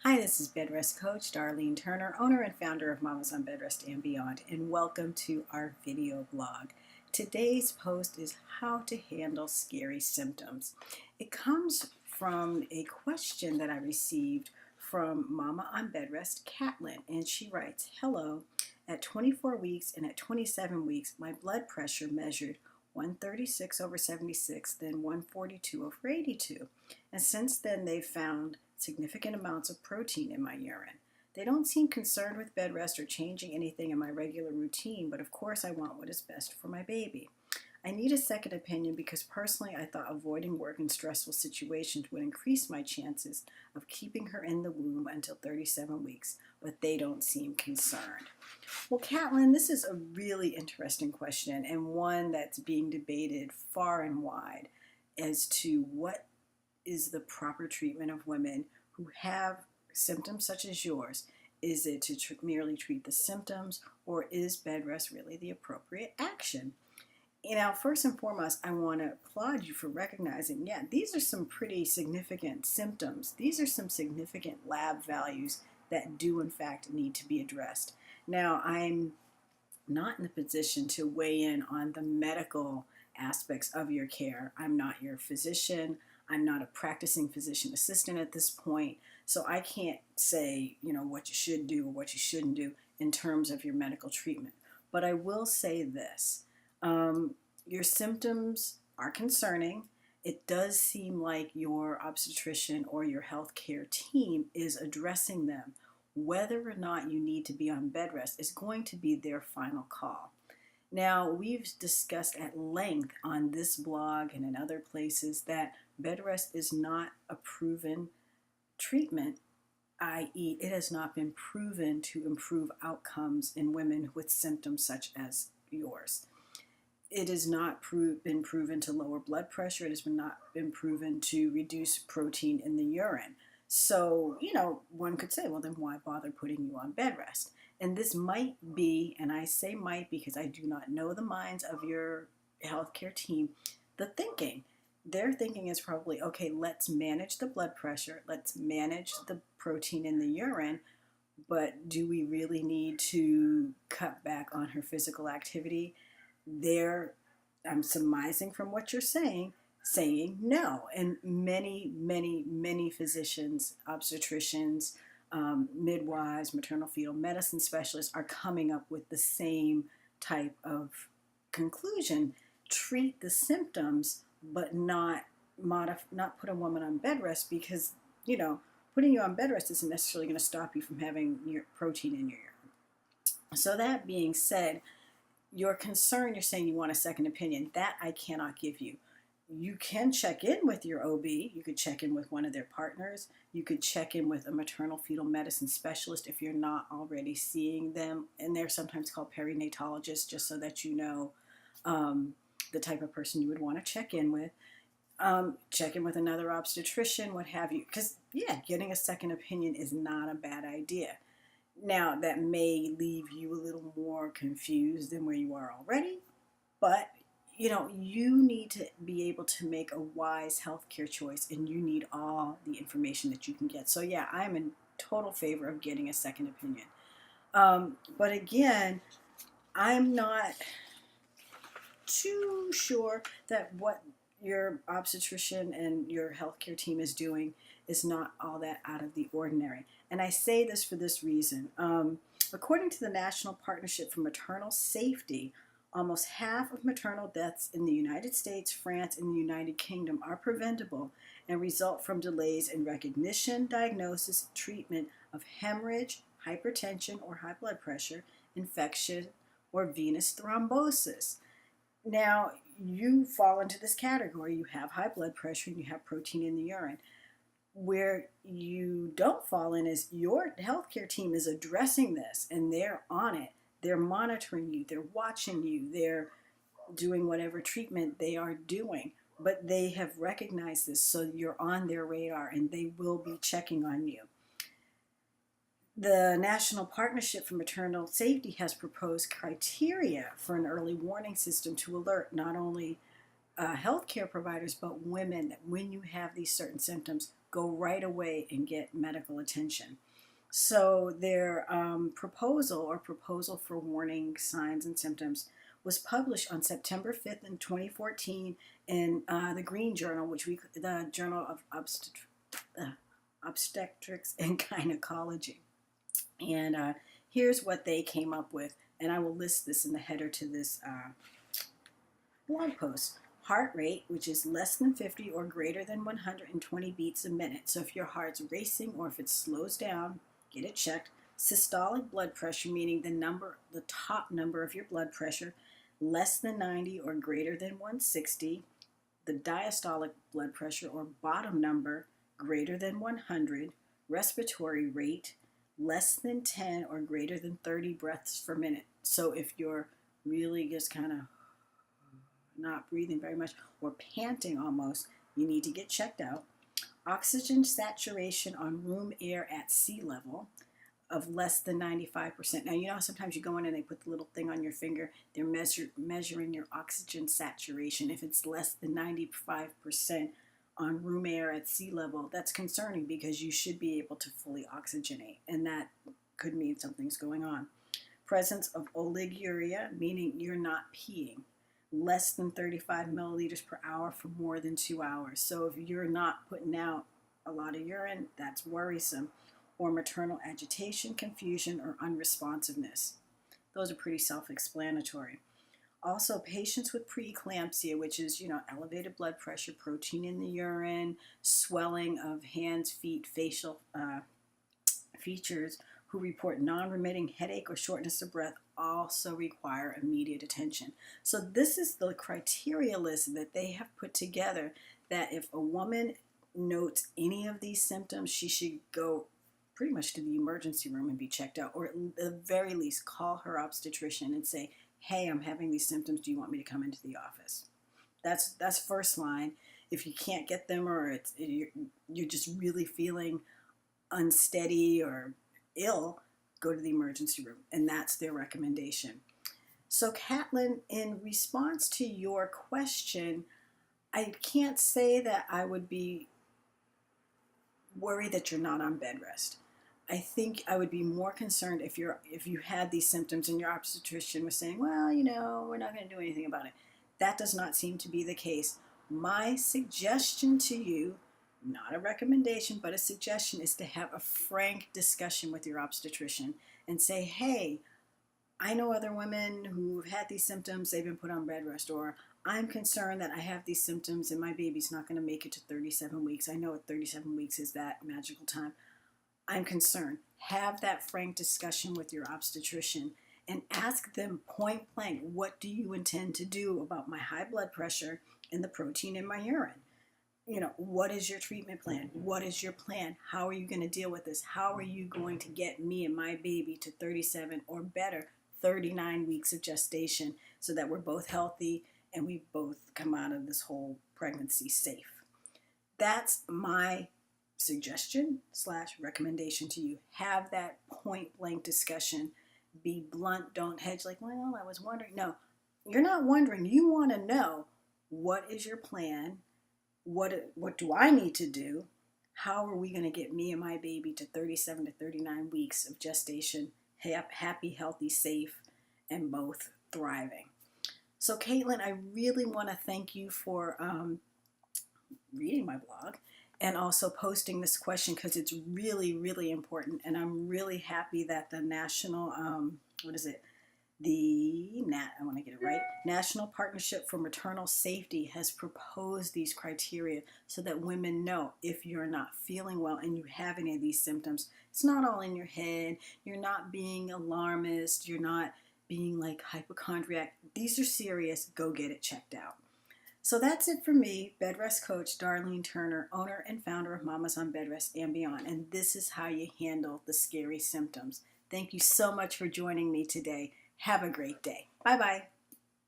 Hi, this is Bedrest Coach Darline Turner, owner and founder of Mamas on Bedrest and Beyond, and welcome to our video blog. Today's post is how to handle scary symptoms. It comes from a question that I received from Mama on Bedrest, Catlin, and she writes, "Hello, at 24 weeks and at 27 weeks, my blood pressure measured 136/76, then 142/82. And since then, they've found significant amounts of protein in my urine. They don't seem concerned with bed rest or changing anything in my regular routine, but of course I want what is best for my baby. I need a second opinion because personally I thought avoiding work in stressful situations would increase my chances of keeping her in the womb until 37 weeks, but they don't seem concerned." Well, Catlin, this is a really interesting question and one that's being debated far and wide as to what is the proper treatment of women who have symptoms such as yours. Is it to merely treat the symptoms, or is bed rest really the appropriate action? First and foremost, I want to applaud you for recognizing, these are some pretty significant symptoms. These are some significant lab values that do in fact need to be addressed. Now, I'm not in the position to weigh in on the medical aspects of your care. I'm not your physician. I'm not a practicing physician assistant at this point, so I can't say, what you should do or what you shouldn't do in terms of your medical treatment. But I will say this. Your symptoms are concerning. It does seem like your obstetrician or your healthcare team is addressing them. Whether or not you need to be on bed rest is going to be their final call. Now, we've discussed at length on this blog and in other places that bed rest is not a proven treatment, i.e., it has not been proven to improve outcomes in women with symptoms such as yours. It has not been proven to lower blood pressure. It has not been proven to reduce protein in the urine. So, one could say, well, then why bother putting you on bed rest? And this might be, and I say might because I do not know the minds of your healthcare team, the thinking. Their thinking is probably, okay, let's manage the blood pressure, let's manage the protein in the urine, but do we really need to cut back on her physical activity? I'm surmising from what you're saying no. And many physicians, obstetricians, midwives, maternal fetal medicine specialists are coming up with the same type of conclusion. Treat the symptoms, but not put a woman on bed rest because, putting you on bed rest isn't necessarily going to stop you from having your protein in your urine. So that being said, your concern, you're saying you want a second opinion. That I cannot give you. You can check in with your OB. You could check in with one of their partners. You could check in with a maternal fetal medicine specialist if you're not already seeing them. And they're sometimes called perinatologists, just so that you know the type of person you would want to check in with. Check in with another obstetrician, what have you. Because, getting a second opinion is not a bad idea. Now, that may leave you a little more confused than where you are already, but you need to be able to make a wise healthcare choice, and you need all the information that you can get. So I'm in total favor of getting a second opinion. But again, I'm not too sure that what your obstetrician and your healthcare team is doing is not all that out of the ordinary. And I say this for this reason. According to the National Partnership for Maternal Safety, almost half of maternal deaths in the United States, France, and the United Kingdom are preventable and result from delays in recognition, diagnosis, treatment of hemorrhage, hypertension or high blood pressure, infection, or venous thrombosis. Now, you fall into this category. You have high blood pressure and you have protein in the urine. Where you don't fall in is your healthcare team is addressing this and they're on it. They're monitoring you. They're watching you. They're doing whatever treatment they are doing. But they have recognized this, so you're on their radar and they will be checking on you. The National Partnership for Maternal Safety has proposed criteria for an early warning system to alert not only healthcare providers, but women, that when you have these certain symptoms, go right away and get medical attention. So their proposal for warning signs and symptoms was published on September 5th in 2014 in the Green Journal, the Journal of Obstetrics and Gynecology. And here's what they came up with, and I will list this in the header to this blog post. Heart rate, which is less than 50 or greater than 120 beats a minute. So if your heart's racing or if it slows down, get it checked. Systolic blood pressure, meaning the top number of your blood pressure, less than 90 or greater than 160. The diastolic blood pressure or bottom number, greater than 100. Respiratory rate, less than 10 or greater than 30 breaths per minute. So if you're really just kind of not breathing very much or panting almost, you need to get checked out. Oxygen saturation on room air at sea level of less than 95%. Now, you know, sometimes you go in and they put the little thing on your finger. They're measuring your oxygen saturation. If it's less than 95% on room air at sea level, that's concerning because you should be able to fully oxygenate, and that could mean something's going on. Presence of oliguria, meaning you're not peeing. Less than 35 milliliters per hour for more than 2 hours. So if you're not putting out a lot of urine, that's worrisome. Or maternal agitation, confusion, or unresponsiveness. Those are pretty self-explanatory. Also, patients with pre-eclampsia, which is, elevated blood pressure, protein in the urine, swelling of hands, feet, facial features, who report non-remitting headache or shortness of breath also require immediate attention. So this is the criteria list that they have put together, that if a woman notes any of these symptoms, she should go pretty much to the emergency room and be checked out, or at the very least call her obstetrician and say, hey, I'm having these symptoms, do you want me to come into the office? That's first line. If you can't get them, or you're just really feeling unsteady or ill, go to the emergency room, and that's their recommendation. So Caitlin, in response to your question, I can't say that I would be worried that you're not on bed rest. I think I would be more concerned if you had these symptoms and your obstetrician was saying, well, we're not going to do anything about it. That does not seem to be the case. My suggestion to you, not a recommendation, but a suggestion, is to have a frank discussion with your obstetrician and say, hey, I know other women who've had these symptoms, they've been put on bed rest, or I'm concerned that I have these symptoms and my baby's not going to make it to 37 weeks. I know 37 weeks is that magical time. I'm concerned. Have that frank discussion with your obstetrician and ask them point blank, what do you intend to do about my high blood pressure and the protein in my urine? What is your treatment plan? What is your plan? How are you going to deal with this? How are you going to get me and my baby to 37 or better, 39 weeks of gestation, so that we're both healthy and we both come out of this whole pregnancy safe? That's my suggestion / recommendation to you. Have that point blank discussion. Be blunt. Don't hedge like, well, I was wondering. No, you're not wondering. You want to know, what is your plan? What do I need to do? How are we going to get me and my baby to 37 to 39 weeks of gestation, happy, healthy, safe, and both thriving? So Caitlin, I really want to thank you for reading my blog and also posting this question, because it's really, really important. And I'm really happy that the national, I want to get it right, National Partnership for Maternal Safety has proposed these criteria so that women know, if you're not feeling well and you have any of these symptoms, it's not all in your head. You're not being alarmist. You're not being like hypochondriac. These are serious. Go get it checked out. So that's it for me, Bedrest Coach Darline Turner, owner and founder of Mamas on Bedrest and Beyond. And this is how you handle the scary symptoms. Thank you so much for joining me today. Have a great day. Bye-bye.